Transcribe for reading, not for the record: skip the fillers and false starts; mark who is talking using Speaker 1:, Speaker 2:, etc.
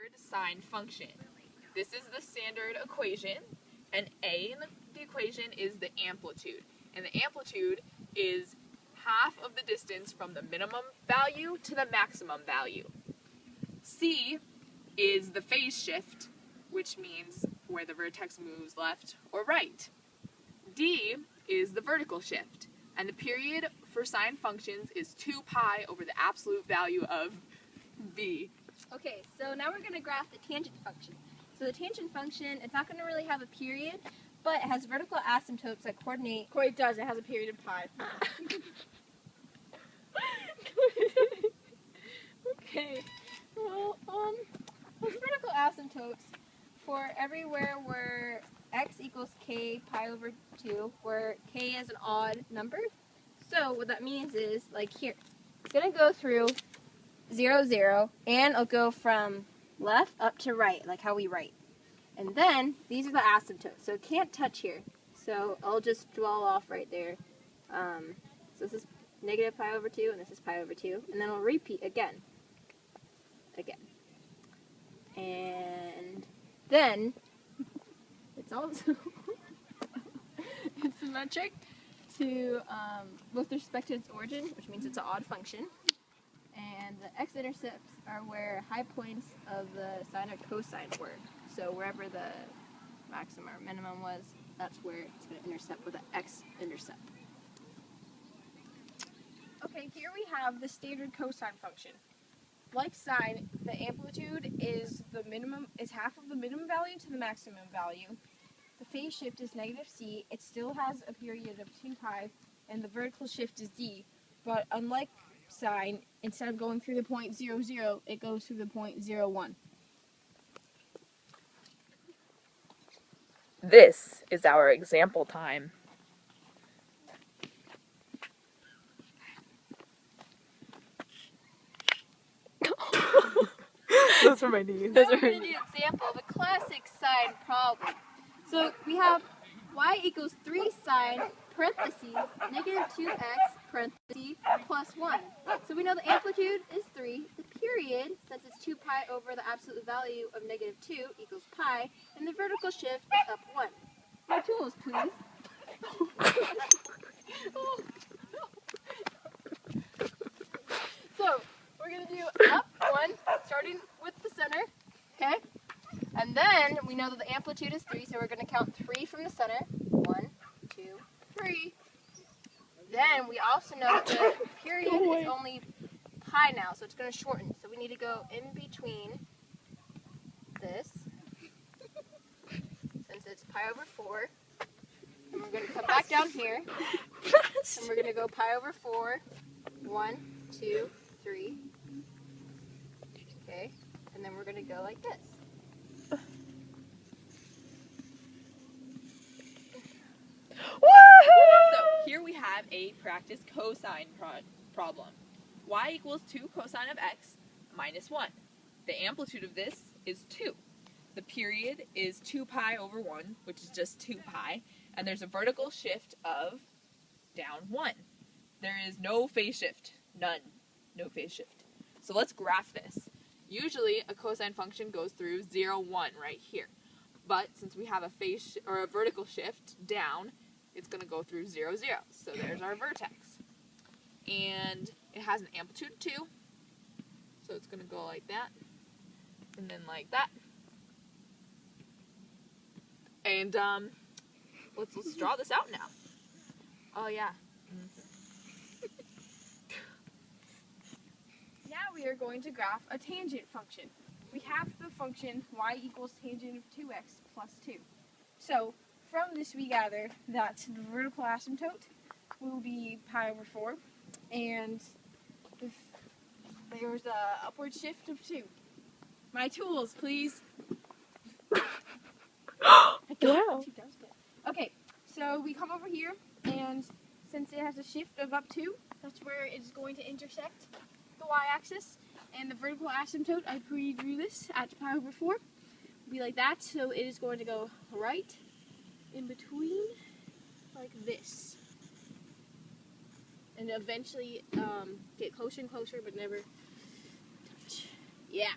Speaker 1: standard sine function. This is the standard equation, and A in the equation is the amplitude. And the amplitude is half of the distance from the minimum value to the maximum value. C is the phase shift, which means where the vertex moves left or right. D is the vertical shift, and the period for sine functions is 2 pi over the absolute value of V.
Speaker 2: Okay, so now we're going to graph the tangent function. So the tangent function, it's not going to really have a period, but it has vertical asymptotes that coordinate.
Speaker 3: Corey, it does. It has a period of pi.
Speaker 2: Okay, well, with vertical asymptotes for everywhere where x equals k pi over 2, where k is an odd number. So what that means is, like here, it's going to go through 0, 0, and it'll go from left up to right, like how we write. And then, these are the asymptotes, so it can't touch here. So I'll just draw off right there. So this is negative pi over 2, and this is pi over 2. And then it'll repeat again. And then, it's also it's symmetric to with respect to its origin, which means it's an odd function. And the x-intercepts are where high points of the sine or cosine were. So wherever the maximum or minimum was, that's where it's going to intercept with an x-intercept.
Speaker 3: Okay, here we have the standard cosine function. Like sine, the amplitude is half of the minimum value to the maximum value. The phase shift is negative c. It still has a period of 2 pi, and the vertical shift is d. But unlike sine, instead of going through the point 0, 0, it goes through the point 0, 1.
Speaker 1: This is our example time. Those are my knees.
Speaker 2: Now we're going to do an example of a classic sine problem. So we have y equals 3 sine parentheses negative 2x parentheses plus 1. So we know the amplitude is 3. The period, since it's 2 pi over the absolute value of negative 2 equals pi, and the vertical shift is up 1. My tools, please. So we're going to do up 1, starting with the center, okay? And then we know that the amplitude is 3, so we're going to count 3 from the center. 1, 2, 3. Then we also know that the period is only pi now, so it's going to shorten. So we need to go in between this, since it's pi over 4. And we're going to come back down here, and we're going to go pi over 4. 1, 2, 3. Okay, and then we're going to go like this.
Speaker 1: So here we have a practice cosine problem. Y equals 2 cosine of x minus 1. The amplitude of this is 2. The period is 2 pi over 1, which is just 2 pi, and there's a vertical shift of down 1. There is no phase shift. None. No phase shift. So let's graph this. Usually a cosine function goes through 0, 1 right here. But since we have a phase or a vertical shift down, it's going to go through 0, 0. So there's our vertex. And it has an amplitude of 2. So it's going to go like that. And then like that. And let's draw this out now. Oh yeah.
Speaker 3: Now we are going to graph a tangent function. We have the function y equals tangent of 2x plus 2. So from this we gather that the vertical asymptote will be pi over 4, and there's a upward shift of 2. My tools, please.
Speaker 1: Wow.
Speaker 3: Okay, so we come over here, and since it has a shift of up 2, that's where it's going to intersect the y-axis, and the vertical asymptote, I pre-drew this at pi over 4, will be like that, so it is going to go right in between, like this, and eventually get closer and closer, but never touch. Yeah.